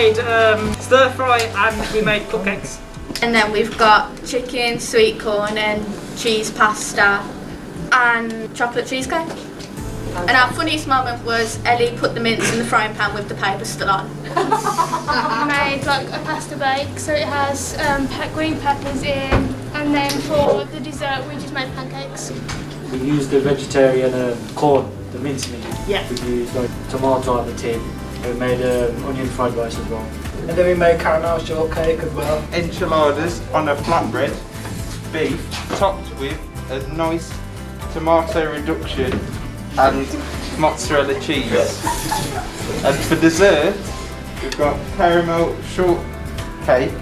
made stir fry and we made cupcakes. And then we've got chicken, sweet corn and cheese pasta and chocolate cheesecake. And our funniest moment was Ellie put the mince in the frying pan with the paper still on. We made like a pasta bake, so it has green peppers in, and then for the dessert we just made pancakes. We used the vegetarian corn, the mincemeat. Yeah. We used like tomato on the tin. And we made onion fried rice as well. And then we made caramel shortcake as well. Enchiladas on a flatbread, beef, topped with a nice tomato reduction and mozzarella cheese. And for dessert, we've got caramel shortcake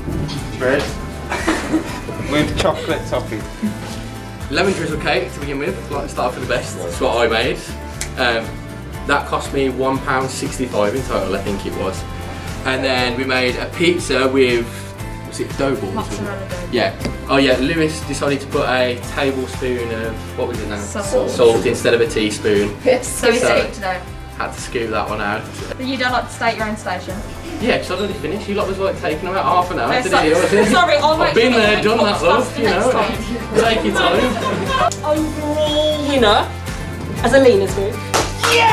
bread with chocolate topping. Lemon drizzle cake to begin with, like start with the best, that's what I made. That cost me £1.65 in total, I think it was. And then we made a pizza with, was it dough balls? Mozzarella dough. Yeah. Oh yeah, Lewis decided to put a tablespoon of, what was it now? Salt. Instead of a teaspoon. Yes. So we stick to though. Had to scoop that one out. But you don't like to state your own station? Yeah, because I'd already finished. You lot was like taking about half an hour to do it. Sorry, I'll I've been there, done that, love, you know. Take your time. Overall winner as a Lena's group. Yeah!